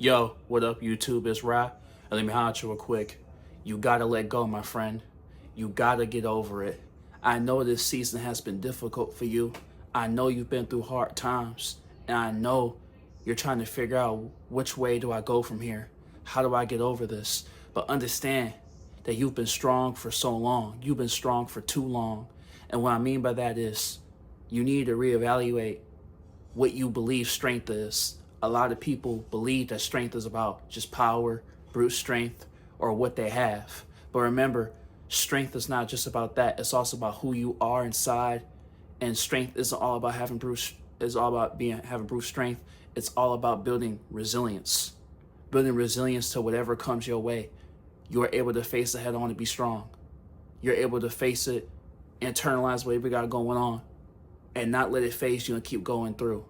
Yo, what up, YouTube? It's Ra. And let me holler at you real quick. You gotta let go, my friend. You gotta get over it. I know this season has been difficult for you. I know you've been through hard times. And I know you're trying to figure out which way do I go from here? How do I get over this? But understand that you've been strong for so long. You've been strong for too long. And what I mean by that is you need to reevaluate what you believe strength is. A lot of people believe that strength is about just power, brute strength, or what they have. But remember, strength is not just about that. It's also about who you are inside. And strength isn't all about having brute. It's all about having brute strength. It's all about building resilience. Building resilience to whatever comes your way. You are able to face it head on and be strong. You're able to face it, internalize whatever you got going on, and not let it phase you and keep going through.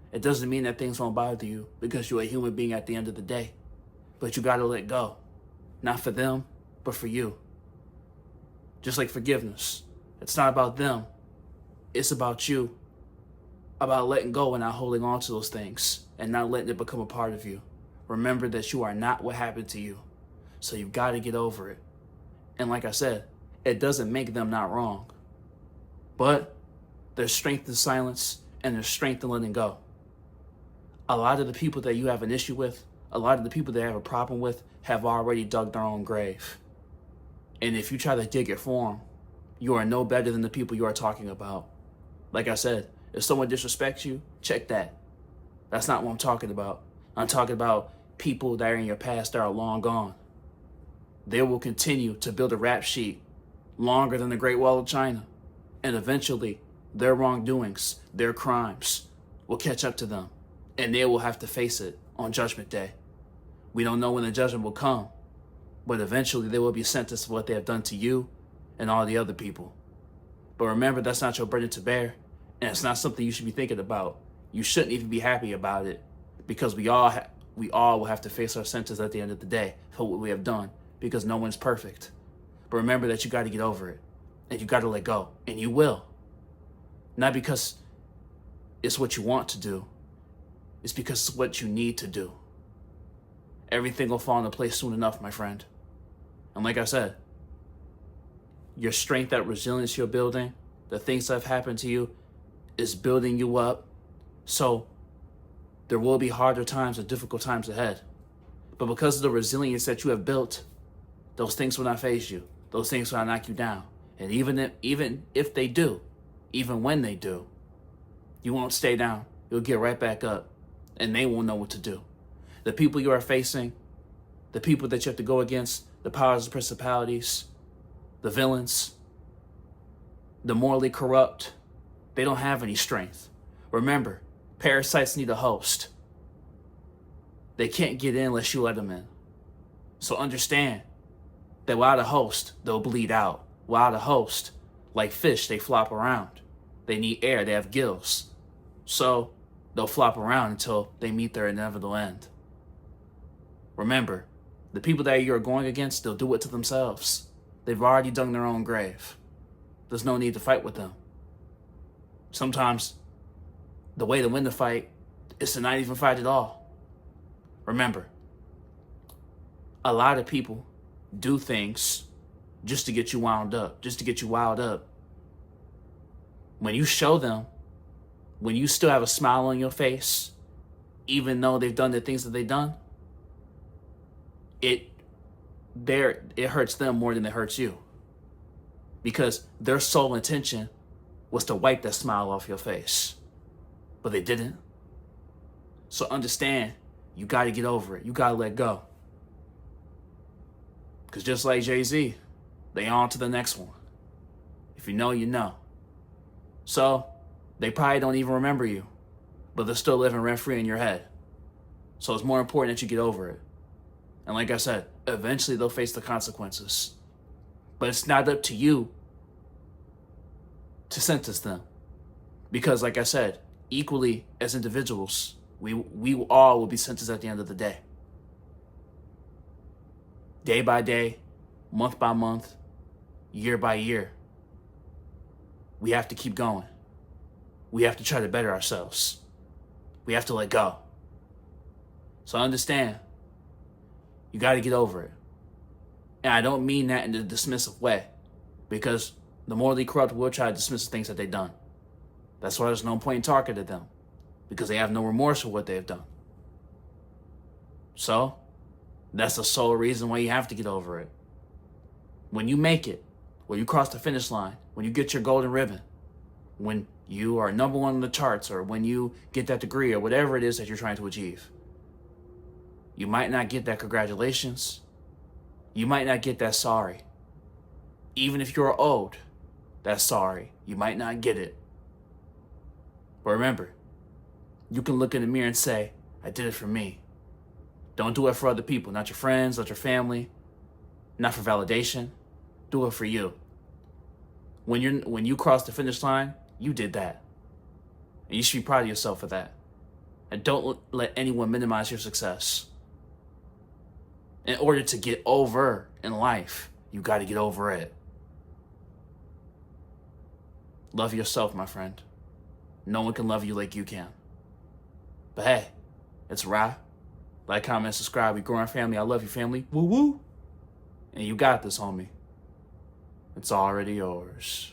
It doesn't mean that things won't bother you because you're a human being at the end of the day. But you got to let go. Not for them, but for you. Just like forgiveness. It's not about them. It's about you. About letting go and not holding on to those things and not letting it become a part of you. Remember that you are not what happened to you. So you got to get over it. And like I said, it doesn't make them not wrong. But there's strength in silence and there's strength in letting go. A lot of the people that you have an issue with, a lot of the people that have a problem with have already dug their own grave. And if you try to dig it for them, you are no better than the people you are talking about. Like I said, if someone disrespects you, check that. That's not what I'm talking about. I'm talking about people that are in your past that are long gone. They will continue to build a rap sheet longer than the Great Wall of China. And eventually, their wrongdoings, their crimes, will catch up to them. And they will have to face it on Judgment Day. We don't know when the judgment will come, but eventually they will be sentenced for what they have done to you and all the other people. But remember, that's not your burden to bear, and it's not something you should be thinking about. You shouldn't even be happy about it, because we all will have to face our sentence at the end of the day for what we have done, because no one's perfect. But remember that you got to get over it, and you got to let go, and you will. Not because it's what you want to do. It's because it's what you need to do. Everything will fall into place soon enough, my friend. And like I said, your strength, that resilience you're building, the things that have happened to you, is building you up. So there will be harder times and difficult times ahead. But because of the resilience that you have built, those things will not faze you. Those things will not knock you down. And even if they do, even when they do, you won't stay down. You'll get right back up. And they won't know what to do. The people you are facing, the people that you have to go against, the powers and principalities, the villains, the morally corrupt, they don't have any strength. Remember, parasites need a host. They can't get in unless you let them in. So understand that without a host, they'll bleed out. Without a host, like fish, they flop around. They need air, they have gills. So they'll flop around until they meet their inevitable end. Remember, the people that you're going against, they'll do it to themselves. They've already dug their own grave. There's no need to fight with them. Sometimes the way to win the fight is to not even fight at all. Remember, a lot of people do things just to get you wound up, just to get you wild up. When you show them, when you still have a smile on your face, even though they've done the things that they've done, it hurts them more than it hurts you. Because their sole intention was to wipe that smile off your face. But they didn't. So understand, you got to get over it. You got to let go. Because just like Jay-Z, they on to the next one. If you know, you know. So they probably don't even remember you, but they're still living rent-free in your head. So it's more important that you get over it. And like I said, eventually they'll face the consequences. But it's not up to you to sentence them. Because like I said, equally as individuals, we all will be sentenced at the end of the day. Day by day, month by month, year by year. We have to keep going. We have to try to better ourselves. We have to let go. So understand, you got to get over it. And I don't mean that in a dismissive way, because the morally corrupt will try to dismiss the things that they've done. That's why there's no point in talking to them, because they have no remorse for what they have done. So that's the sole reason why you have to get over it. When you make it, when you cross the finish line, when you get your golden ribbon, when you are number one on the charts, or when you get that degree, or whatever it is that you're trying to achieve, you might not get that congratulations. You might not get that sorry. Even if you're owed that sorry, you might not get it. But remember, you can look in the mirror and say, I did it for me. Don't do it for other people, not your friends, not your family, not for validation. Do it for you. When you cross the finish line, you did that. And you should be proud of yourself for that. And don't let anyone minimize your success. In order to get over in life, you got to get over it. Love yourself, my friend. No one can love you like you can. But hey, it's Ra. Like, comment, subscribe. We grow our family. I love you, family. Woo woo. And you got this, homie. It's already yours.